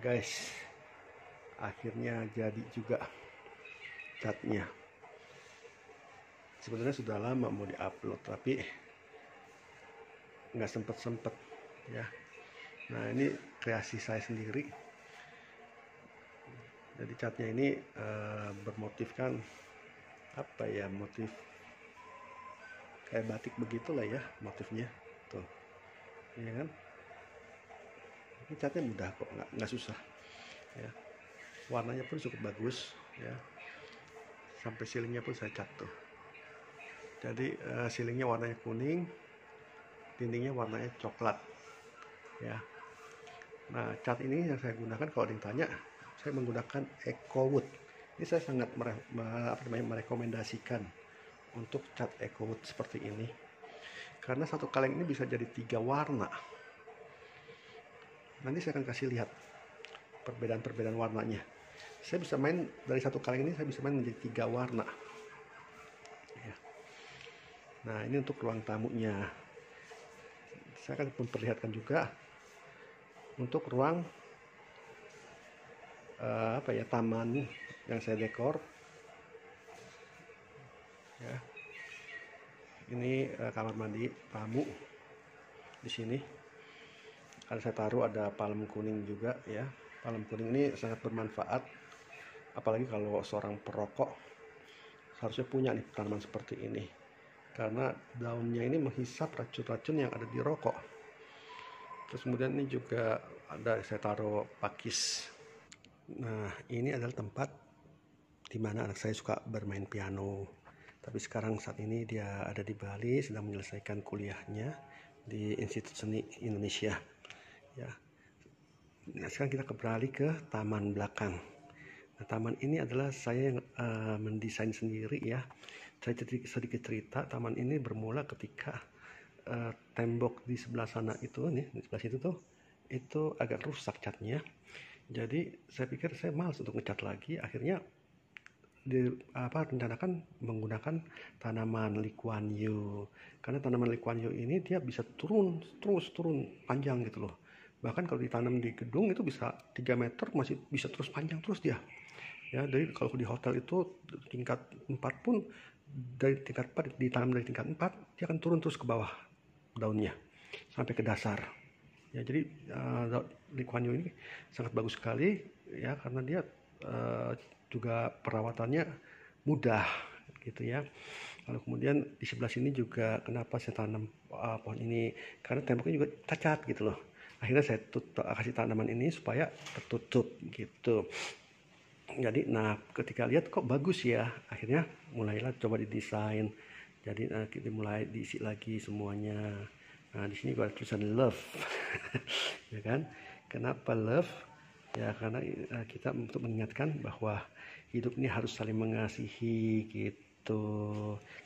Guys, akhirnya jadi juga catnya. Sebenarnya sudah lama mau diupload tapi nggak sempet ya. Nah, ini kreasi saya sendiri. Jadi catnya ini bermotifkan apa ya, motif kayak batik begitulah ya motifnya tuh, ya kan. Ini catnya mudah kok, nggak susah ya. Warnanya pun cukup bagus ya, sampai silingnya pun saya cat tuh. Jadi silingnya warnanya kuning, dindingnya warnanya coklat ya. Nah, cat ini yang saya gunakan, kalau ditanya, saya menggunakan EcoWood. Ini saya sangat merekomendasikan untuk cat EcoWood seperti ini, karena satu kaleng ini bisa jadi 3 warna. Nanti saya akan kasih lihat perbedaan warnanya. Saya bisa main dari satu kaleng ini, saya bisa main menjadi 3 warna ya. Nah, ini untuk ruang tamunya. Saya akan memperlihatkan juga untuk ruang taman yang saya dekor ya. Ini kamar mandi tamu. Di sini saya taruh ada palem kuning juga ya. Palem kuning ini sangat bermanfaat, apalagi kalau seorang perokok harusnya punya nih tanaman seperti ini, karena daunnya ini menghisap racun-racun yang ada di rokok. Terus kemudian ini juga ada saya taruh pakis. Nah, ini adalah tempat dimana anak saya suka bermain piano. Tapi sekarang saat ini dia ada di Bali, sedang menyelesaikan kuliahnya di Institut Seni Indonesia ya. Nah, sekarang kita beralih ke taman belakang. Nah, taman ini adalah saya yang mendesain sendiri ya. Saya sedikit cerita, taman ini bermula ketika tembok di sebelah sana itu nih, di sebelah situ tuh, itu agak rusak catnya. Jadi saya pikir saya malas untuk ngecat lagi. Akhirnya rencanakan menggunakan tanaman Lee Kuan Yew, karena tanaman Lee Kuan Yew ini dia bisa turun panjang gitu loh. Bahkan kalau ditanam di gedung itu bisa 3 meter, masih bisa terus panjang terus dia ya. Jadi kalau di hotel itu tingkat 4 pun, dari tingkat 4 ditanam dari tingkat 4, dia akan turun terus ke bawah daunnya sampai ke dasar ya. Jadi Lee Kuan Yew ini sangat bagus sekali ya, karena dia juga perawatannya mudah gitu ya. Lalu kemudian di sebelah sini juga kenapa saya tanam pohon ini, karena temboknya juga cacat gitu loh. Akhirnya saya kasih tanaman ini supaya tertutup gitu. Jadi nah, ketika lihat kok bagus ya, akhirnya mulailah coba didesain. Jadi kita mulai diisi lagi semuanya. Nah, di sini juga ada tulisan love ya kan. Kenapa love ya? Karena kita untuk mengingatkan bahwa hidup ini harus saling mengasihi gitu.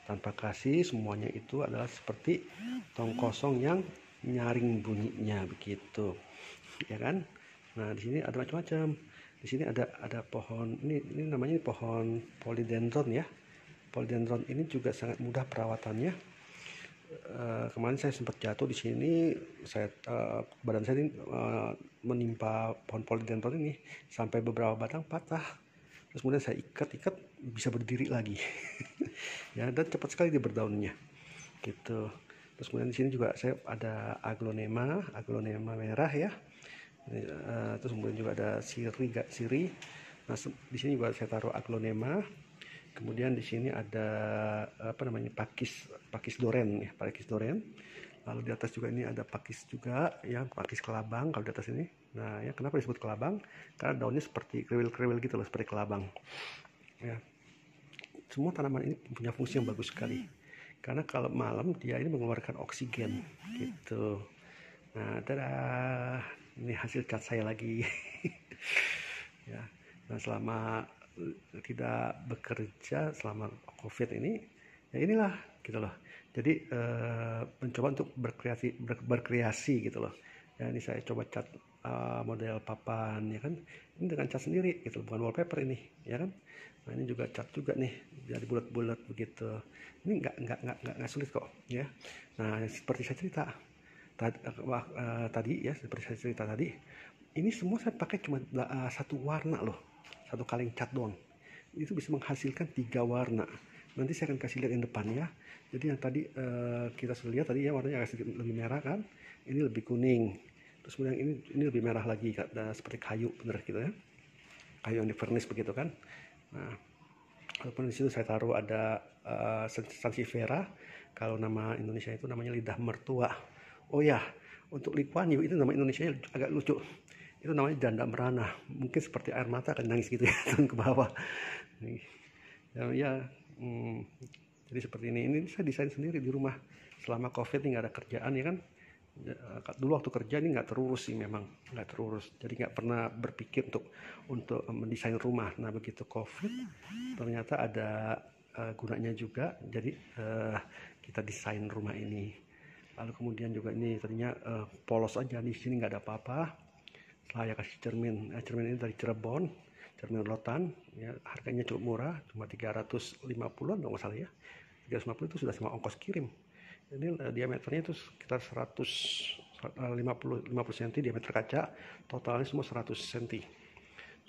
Tanpa kasih, semuanya itu adalah seperti tong kosong yang nyaring bunyinya begitu ya kan. Nah, di sini ada macam-macam. Di sini ada pohon ini namanya pohon polydendron ya. Polydendron ini juga sangat mudah perawatannya. Kemarin saya sempat jatuh di sini, badan saya ini menimpa pohon polydendron ini sampai beberapa batang patah. Terus kemudian saya ikat bisa berdiri lagi ya, dan cepat sekali dia berdaunnya gitu. Terus kemudian di sini juga saya ada aglonema merah ya. Terus kemudian juga ada siri. Nah, di sini juga saya taruh aglonema. Kemudian di sini ada pakis doren ya, pakis doren. Lalu di atas juga ini ada pakis juga ya, pakis kelabang kalau di atas ini. Nah ya, kenapa disebut kelabang? Karena daunnya seperti kriwil-kriwil gitu loh, seperti kelabang ya. Semua tanaman ini punya fungsi yang bagus sekali, karena kalau malam dia ini mengeluarkan oksigen gitu. Nah, dadah, ini hasil cat saya lagi ya. Nah, selama tidak bekerja selama COVID ini ya, inilah gitu loh. Jadi mencoba untuk berkreasi gitu loh ya. Ini saya coba cat model papan ya kan, ini dengan cat sendiri gitu, bukan wallpaper ini ya kan. Nah, ini juga cat juga nih, jadi bulat-bulat begitu. Ini nggak sulit kok ya. Nah, seperti saya cerita tadi ya, seperti saya cerita tadi, ini semua saya pakai cuma satu warna loh, satu kaleng cat doang. Itu bisa menghasilkan 3 warna. Nanti saya akan kasih lihat yang depan ya. Jadi yang tadi kita sudah lihat tadi ya, warnanya agak sedikit lebih merah kan, ini lebih kuning. Terus kemudian ini lebih merah lagi, seperti kayu bener gitu ya, kayu yang di furnace begitu kan. Nah, walaupun di situ saya taruh ada sansevieria, kalau nama Indonesia itu namanya lidah mertua. Oh ya, untuk Lee Kuan Yew itu nama Indonesia agak lucu, itu namanya janda merana, mungkin seperti air mata akan nangis gitu ya, turun ke bawah ya. Jadi seperti ini saya desain sendiri di rumah selama COVID ini, nggak ada kerjaan ya kan. Dulu waktu kerja ini nggak terurus sih, memang nggak terurus, jadi nggak pernah berpikir untuk mendesain rumah. Nah begitu COVID ternyata ada gunanya juga, jadi kita desain rumah ini. Lalu kemudian juga ini tadinya polos aja, di sini nggak ada apa-apa. Saya kasih cermin ini dari Cirebon, cermin rotan ya, harganya cukup murah, cuma 350-an kalau nggak salah ya. 350 itu sudah sama ongkos kirim. Ini diameternya itu sekitar 50 cm diameter kaca, totalnya semua 100 cm,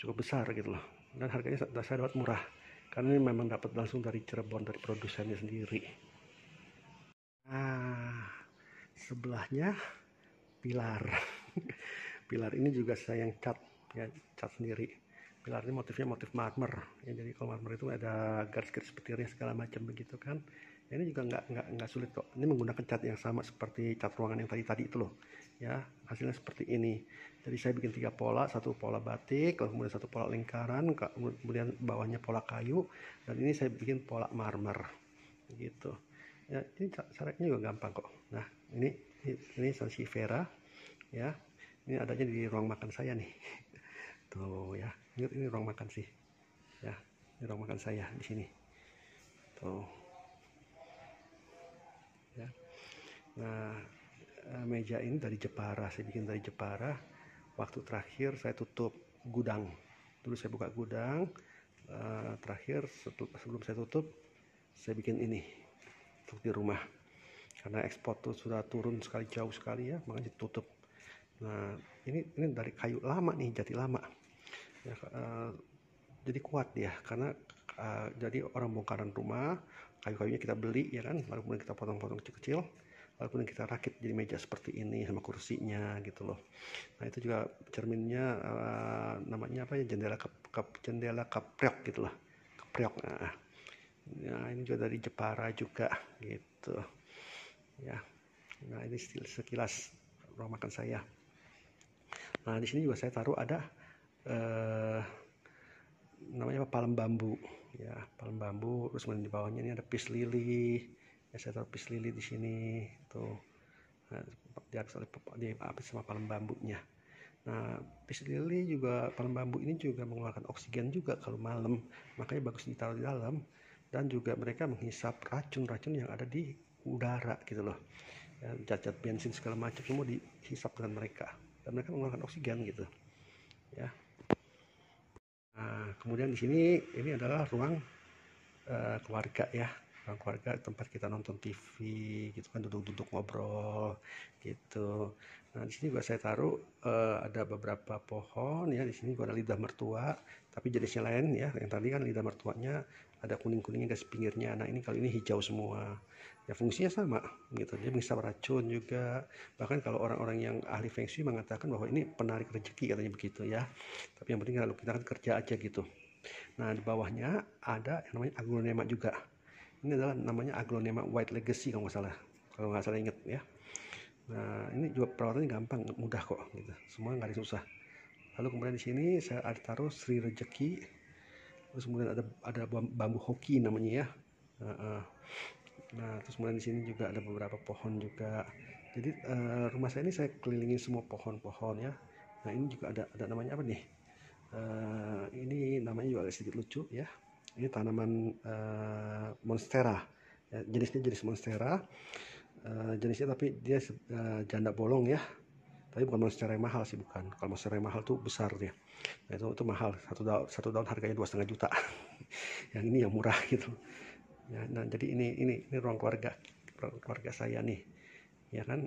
cukup besar gitu loh. Dan harganya saya dapat murah karena ini memang dapat langsung dari Cirebon, dari produsennya sendiri. Nah sebelahnya pilar. Pilar ini juga saya yang cat ya, cat sendiri. Pilar ini motifnya motif marmer ya, jadi kalau marmer itu ada garis-garis petirnya segala macam begitu kan. Ya, ini juga nggak sulit kok, ini menggunakan cat yang sama seperti cat ruangan yang tadi itu loh ya, hasilnya seperti ini. Jadi saya bikin 3 pola, satu pola batik, kemudian satu pola lingkaran, kemudian bawahnya pola kayu, dan ini saya bikin pola marmer gitu ya. Ini caranya juga gampang kok. Nah ini sansevieria ya, ini adanya di ruang makan saya nih. Tuh ya, ini ruang makan sih ya, ini ruang makan saya di sini tuh ya. Nah meja ini dari Jepara, saya bikin dari Jepara. Waktu terakhir saya tutup gudang, dulu saya buka gudang, terakhir sebelum saya tutup saya bikin ini untuk di rumah, karena ekspor tuh sudah turun sekali, jauh sekali ya, makanya ditutup. Nah ini dari kayu lama nih, jati lama ya, jadi kuat ya, karena jadi orang bongkaran rumah, kayu-kayunya kita beli ya kan, lalu kemudian kita potong-potong kecil-kecil, lalu kemudian kita rakit jadi meja seperti ini sama kursinya gitu loh. Nah itu juga cerminnya namanya apa ya, jendela kapriok gitu loh, kapriok. Nah ini juga dari Jepara juga gitu ya. Nah ini sekilas ruang makan saya. Nah di sini juga saya taruh ada namanya apa, palem bambu ya, palem bambu. Terus di bawahnya ini ada peace lily ya, saya taruh peace lily di sini tuh. Nah, diapit sama palem bambunya. Nah peace lily juga, palem bambu ini juga mengeluarkan oksigen juga kalau malam, makanya bagus ditaruh di dalam. Dan juga mereka menghisap racun-racun yang ada di udara gitu loh ya, zat-zat bensin segala macam semua dihisap dengan mereka, dan mereka mengeluarkan oksigen gitu ya. Nah kemudian di sini ini adalah ruang keluarga ya, ruang keluarga, tempat kita nonton TV gitu kan, duduk-duduk ngobrol gitu. Nah di sini juga saya taruh ada beberapa pohon ya. Di sini juga ada lidah mertua, tapi jenisnya lain ya. Yang tadi kan lidah mertuanya ada kuning-kuningnya garis pinggirnya. Nah ini kali ini hijau semua ya, fungsinya sama gitu, dia menghisap racun juga. Bahkan kalau orang-orang yang ahli feng shui mengatakan bahwa ini penarik rezeki katanya begitu ya. Tapi yang penting kalau kita kan kerja aja gitu. Nah di bawahnya ada yang namanya aglonema juga. Ini adalah namanya aglonema white legacy kalau nggak salah inget ya. Nah ini juga perawatannya gampang, mudah kok gitu, semua nggak ada susah. Lalu kemudian di sini saya ada taruh Sri Rezeki. Terus kemudian ada bambu hoki namanya ya. Nah terus kemudian di sini juga ada beberapa pohon juga. Jadi rumah saya ini saya kelilingi semua pohon-pohon ya. Nah ini juga ada namanya apa nih, ini namanya juga agak sedikit lucu ya. Ini tanaman monstera ya, jenisnya jenis monstera, jenisnya tapi dia janda bolong ya, tapi bukan monstera yang mahal sih, bukan. Kalau monstera yang mahal tuh besar dia. Nah itu mahal, satu daun harganya 2,5 juta. Yang ini yang murah gitu ya. Nah jadi ini ruang keluarga saya nih ya kan.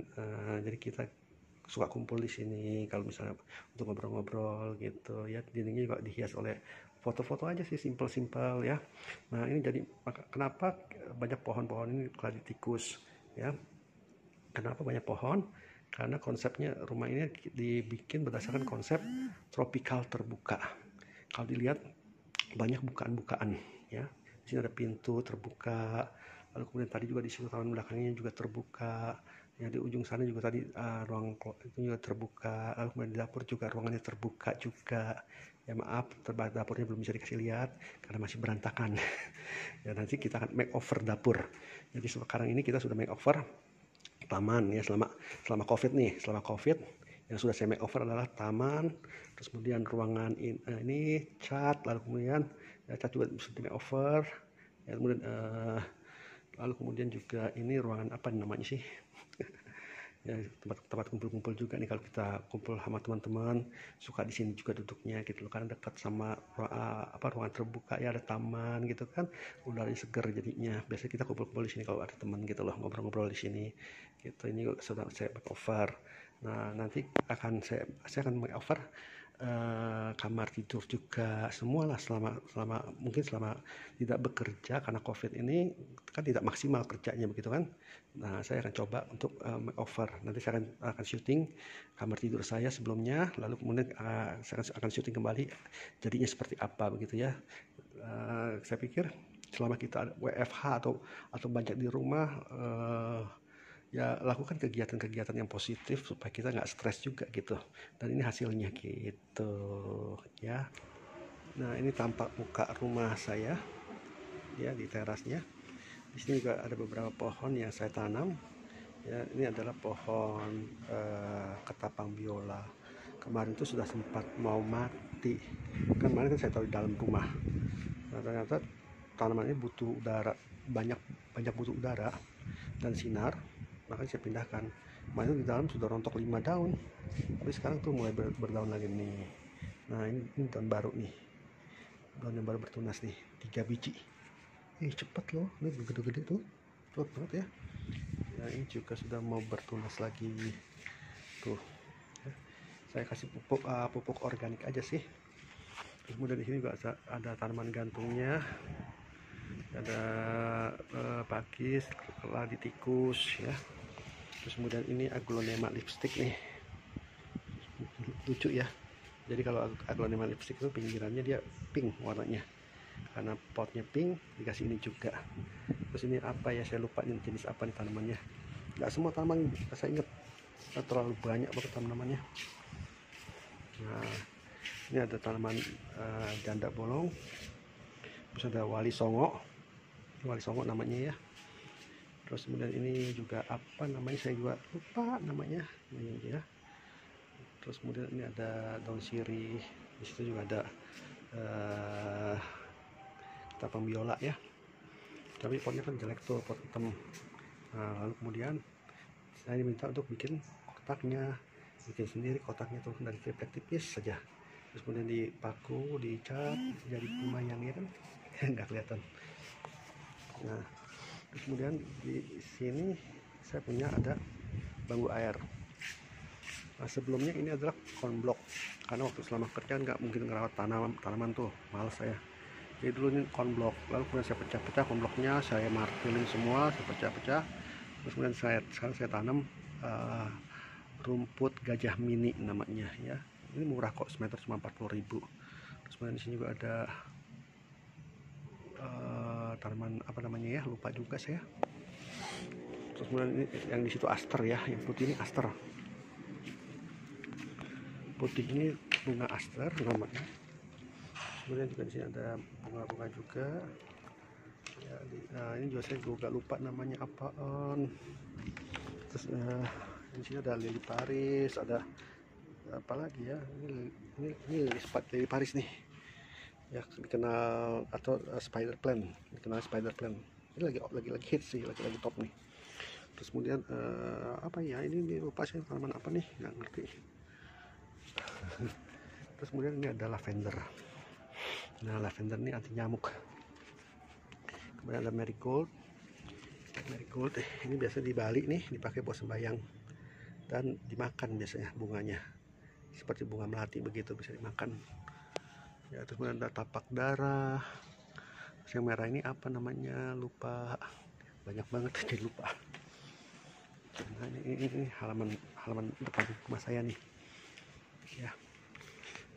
Jadi kita suka kumpul di sini kalau misalnya untuk ngobrol-ngobrol gitu ya. Dindingnya juga dihias oleh foto-foto aja sih, simpel-simpel ya. Nah ini jadi kenapa banyak pohon-pohon ini gladiolus ya. Kenapa banyak pohon? Karena konsepnya rumah ini dibikin berdasarkan konsep tropical terbuka. Kalau dilihat banyak bukaan-bukaan ya. Di sini ada pintu terbuka, lalu kemudian tadi juga di situ taman belakangnya juga terbuka. Ya, di ujung sana juga tadi ruang itu juga terbuka, lalu kemudian di dapur juga ruangannya terbuka juga. Ya maaf, dapurnya belum bisa dikasih lihat karena masih berantakan. Ya nanti kita akan make over dapur. Jadi sekarang ini kita sudah make over taman ya, selama covid yang sudah saya make over adalah taman, terus kemudian ruangan ini cat, lalu kemudian ya, cat juga bisa di make over ya, kemudian lalu kemudian juga ini ruangan apa namanya sih ya, tempat kumpul-kumpul juga nih, kalau kita kumpul sama teman-teman suka di sini juga duduknya gitu loh, karena dekat sama ruangan terbuka ya, ada taman gitu kan, udaranya segar jadinya. Biasanya kita kumpul-kumpul di sini kalau ada teman gitu loh, ngobrol-ngobrol di sini gitu. Ini sudah saya make over. Nah nanti saya akan make over kamar tidur juga, semualah selama mungkin selama tidak bekerja, karena covid ini kan tidak maksimal kerjanya begitu kan. Nah saya akan coba untuk make over. Nanti saya akan syuting kamar tidur saya sebelumnya, lalu kemudian saya akan syuting kembali jadinya seperti apa begitu ya. Saya pikir selama kita WFH atau banyak di rumah, ya lakukan kegiatan-kegiatan yang positif supaya kita nggak stres juga gitu, dan ini hasilnya gitu ya. Nah ini tampak muka rumah saya ya, di terasnya. Di sini juga ada beberapa pohon yang saya tanam ya. Ini adalah pohon ketapang biola. Kemarin itu sudah sempat mau mati, kemarin kan saya tahu di dalam rumah. Nah ternyata tanaman ini butuh udara, banyak butuh udara dan sinar, makanya saya pindahkan. Kemarin di dalam sudah rontok 5 daun, tapi sekarang tuh mulai berdaun lagi nih. Nah ini daun baru nih, daun yang baru bertunas nih, 3 biji. Cepet loh, ini gede-gede tuh, cepet banget ya. Nah ini juga sudah mau bertunas lagi tuh ya. Saya kasih pupuk organik aja sih. Kemudian di sini juga ada tanaman gantungnya, ada pakis, keladi tikus ya. Terus kemudian ini aglonema lipstick nih, lucu ya. Jadi kalau aglonema lipstick itu pinggirannya dia pink warnanya, karena potnya pink, dikasih ini juga. Terus ini apa ya, saya lupa ini jenis apa nih tanamannya. Nggak semua tanaman saya ingat, terlalu banyak banget tanamannya. Nah ini ada tanaman janda bolong, terus ada wali songo namanya ya. Terus kemudian ini juga apa namanya, saya juga lupa namanya ini ya. Terus kemudian ini ada daun sirih, di situ juga ada ketapang biola ya, tapi potnya kan jelek tuh, pot hitam. Nah lalu kemudian saya diminta untuk bikin kotaknya, bikin sendiri kotaknya tuh dari triplek tipis saja. Terus kemudian dipaku, dicat, jadi lumayan ya kan. Nggak kelihatan. Nah terus kemudian di sini saya punya ada bambu air. Nah sebelumnya ini adalah konblok, karena waktu selama kerja nggak mungkin ngerawat tanaman tuh, males saya. Jadi dulu ini konblok, lalu kemudian saya pecah-pecah konbloknya, saya martilin semua, saya pecah-pecah. Terus kemudian sekarang saya tanam rumput gajah mini namanya ya. Ini murah kok, semeter cuma 40.000. Terus kemudian di sini juga ada tanaman apa namanya ya, lupa juga saya. Terus kemudian ini yang di situ aster ya, yang putih ini aster. Putih ini bunga aster namanya. Kemudian juga di sini ada bunga-bunga juga. Ya, nah ini juga saya juga lupa namanya apaan. Terus di sini ada lili Paris, ada apa lagi ya? Ini lili Paris nih. Ya dikenal, atau spider plant, ini lagi hits sih, lagi top nih. Terus kemudian apa ya ini lupa saya tanaman apa nih, nggak ngerti. Terus kemudian ini ada lavender. Nah lavender ini anti nyamuk. Kemudian ada marigold ini biasa di Bali nih, dipakai buat sembayang. dan dimakan biasanya bunganya, seperti bunga melati begitu, bisa dimakan ya. Terus kemudian ada tapak darah. Terus yang merah ini apa namanya, lupa, banyak banget jadi lupa. Nah, ini halaman depan rumah saya nih ya.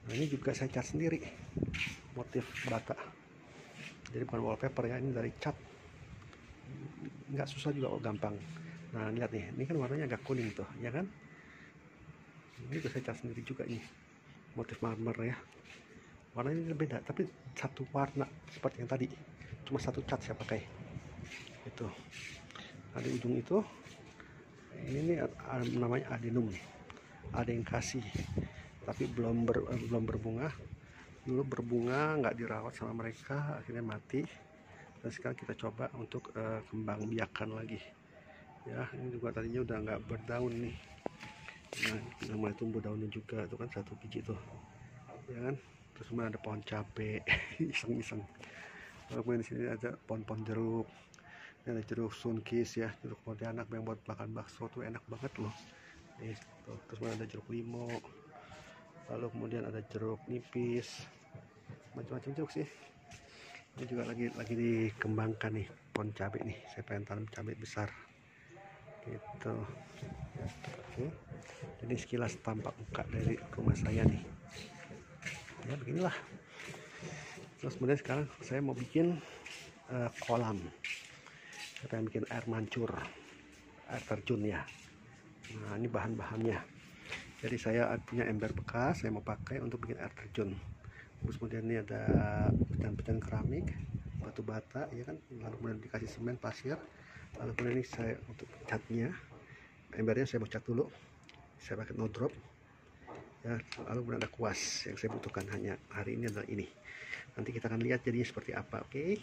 Nah, ini juga saya cat sendiri motif bata, jadi bukan wallpaper ya, ini dari cat, nggak susah juga, gampang. Nah lihat nih, ini kan warnanya agak kuning tuh ya kan, ini juga saya cat sendiri juga nih, motif marmer ya. Warnanya beda tapi satu warna seperti yang tadi, cuma satu cat saya pakai itu. Nah, di ujung itu ini namanya adenum, ada yang kasih tapi belum berbunga. Dulu berbunga, nggak dirawat sama mereka, akhirnya mati. Dan sekarang kita coba untuk kembang biakan lagi ya. Ini juga tadinya udah nggak berdaun nih, nah udah mulai tumbuh daunnya juga tuh kan, satu biji tuh ya kan. Terus kemudian ada pohon cabe iseng-iseng. Kemudian di sini ada pohon-pohon jeruk. Ini ada jeruk sunkis ya, jeruk pontianak yang buat makan bakso tuh enak banget loh. Nih, tuh. Terus kemudian ada jeruk limau, lalu kemudian ada jeruk nipis, macam-macam jeruk sih. Ini juga lagi dikembangkan nih pohon cabai nih, saya pengen tanam cabai besar gitu. Oke, jadi sekilas tampak muka dari rumah saya nih ya, beginilah. Terus kemudian sekarang saya mau bikin kolam, saya pengen bikin air mancur, air terjun ya. Nah ini bahan-bahannya, jadi saya punya ember bekas, saya mau pakai untuk bikin air terjun. Terus kemudian ini ada pecahan-pecahan keramik, batu bata ya kan, lalu kemudian dikasih semen, pasir. Lalu kemudian ini saya untuk catnya, embernya saya mau cat dulu, saya pakai no drop ya. Lalu kemudian ada kuas yang saya butuhkan hanya hari ini adalah ini. Nanti kita akan lihat jadinya seperti apa. Oke.